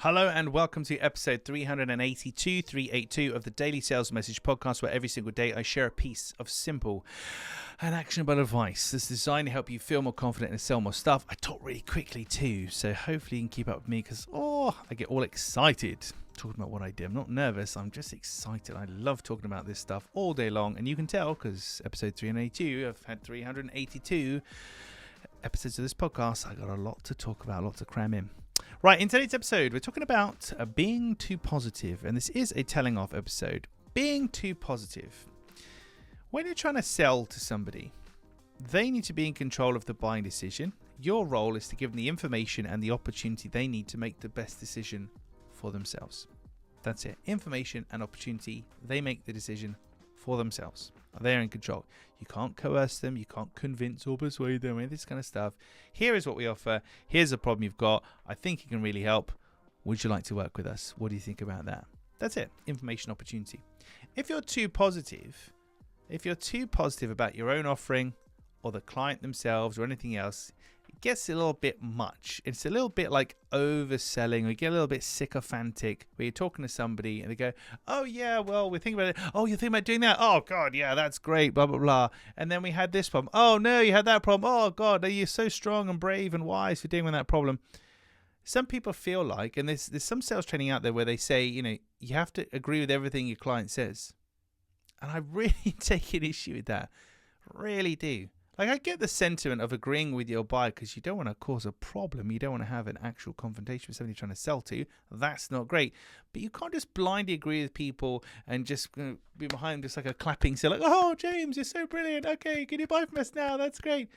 Hello and welcome to episode 382 of the Daily Sales Message podcast, where every single day I share a piece of simple and actionable advice that's designed to help you feel more confident and sell more stuff. I talk really quickly too, so hopefully you can keep up with me because, I get all excited talking about what I do. I'm not nervous, I'm just excited. I love talking about this stuff all day long, and you can tell because episode 382, I've had 382 episodes of this podcast. I got a lot to talk about, a lot to cram in. Right, in today's episode, we're talking about being too positive, and this is a telling off episode. Being too positive. When you're trying to sell to somebody, they need to be in control of the buying decision. Your role is to give them the information and the opportunity they need to make the best decision for themselves. That's it. Information and opportunity. They make the decision for themselves. They're in control. You can't coerce them. You can't convince or persuade them. Any of this kind of stuff. Here is what we offer. Here's a problem you've got. I think it can really help. Would you like to work with us? What do you think about that? That's it. Information, opportunity. If you're too positive about your own offering or the client themselves or anything else, it gets a little bit much. It's a little bit like overselling. We get a little bit sycophantic where you're talking to somebody and they go, oh yeah, well, we're thinking about it. Oh, you're thinking about doing that? Oh God, yeah, that's great, blah, blah, blah. And then we had this problem. Oh no, you had that problem. Oh God, you're so strong and brave and wise for dealing with that problem. Some people feel like, and there's some sales training out there where they say, you have to agree with everything your client says. And I really take an issue with that. Really do. Like, I get the sentiment of agreeing with your buyer because you don't want to cause a problem. You don't want to have an actual confrontation with somebody you're trying to sell to. That's not great. But you can't just blindly agree with people and just be behind just like a clapping seal, like, oh, James, you're so brilliant. Okay, can you buy from us now? That's great.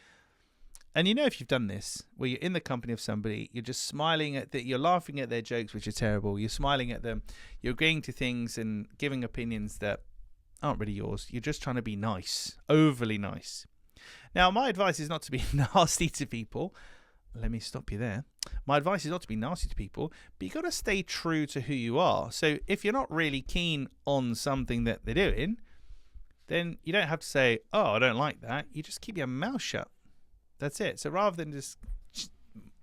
And if you've done this, where you're in the company of somebody, you're just smiling at you're laughing at their jokes, which are terrible. You're smiling at them. You're agreeing to things and giving opinions that aren't really yours. You're just trying to be nice, overly nice. Now, my advice is not to be nasty to people. Let me stop you there. My advice is not to be nasty to people, but you've got to stay true to who you are. So if you're not really keen on something that they're doing, then you don't have to say, oh, I don't like that. You just keep your mouth shut. That's it. So rather than just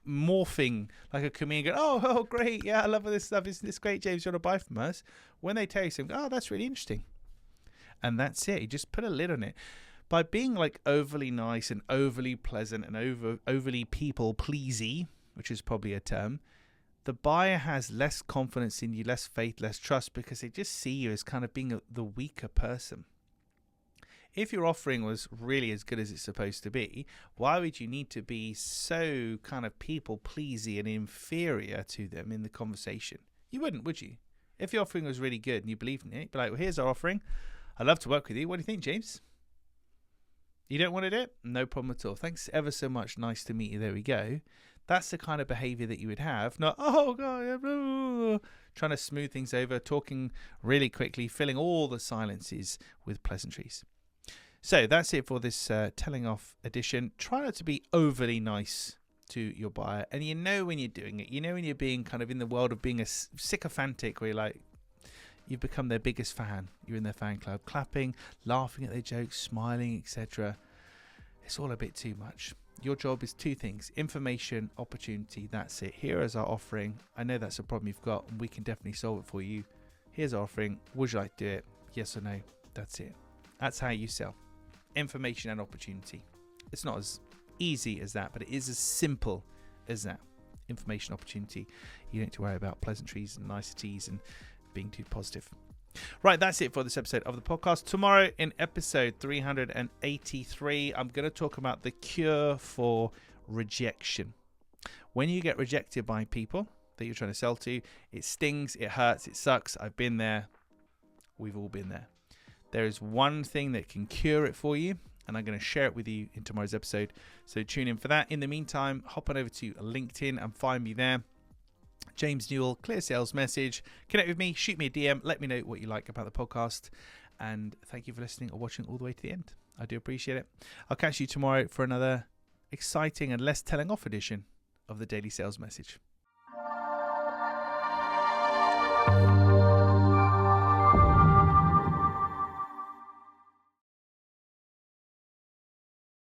morphing like a comedian, oh, great. Yeah, I love all this stuff. Isn't this great, James? You want to buy from us? When they tell you something, oh, that's really interesting. And that's it. You just put a lid on it. By being like overly nice and overly pleasant and overly people-pleasy, which is probably a term, the buyer has less confidence in you, less faith, less trust, because they just see you as kind of being the weaker person. If your offering was really as good as it's supposed to be, why would you need to be so kind of people-pleasy and inferior to them in the conversation? You wouldn't, would you? If your offering was really good and you believed in it, you'd be like, well, here's our offering. I'd love to work with you. What do you think, James? You don't want to do it? No problem at all. Thanks ever so much. Nice to meet you. There we go. That's the kind of behavior that you would have. Not, oh, God, trying to smooth things over, talking really quickly, filling all the silences with pleasantries. So that's it for this telling off edition. Try not to be overly nice to your buyer. And when you're doing it. When you're being kind of in the world of being a sycophantic, where you're like, you've become their biggest fan. You're in their fan club, clapping, laughing at their jokes, smiling, etc. It's all a bit too much. Your job is two things: information, opportunity. That's it. Here is our offering. I know that's a problem you've got, and we can definitely solve it for you. Here's our offering. Would you like to do it? Yes or no? That's it. That's how you sell. Information and opportunity. It's not as easy as that, but it is as simple as that. Information, opportunity. You don't need to worry about pleasantries and niceties and being too positive. Right, that's it for this episode of the podcast. Tomorrow in episode 383, I'm going to talk about the cure for rejection. When you get rejected by people that you're trying to sell to, it stings, it hurts, it sucks. I've been there. We've all been there. There is one thing that can cure it for you, and I'm going to share it with you in tomorrow's episode. So tune in for that. In the meantime, hop on over to LinkedIn and find me there. James Newell, Clear Sales Message. Connect with me, shoot me a DM, let me know what you like about the podcast. And thank you for listening or watching all the way to the end. I do appreciate it. I'll catch you tomorrow for another exciting and less telling off edition of the Daily Sales Message.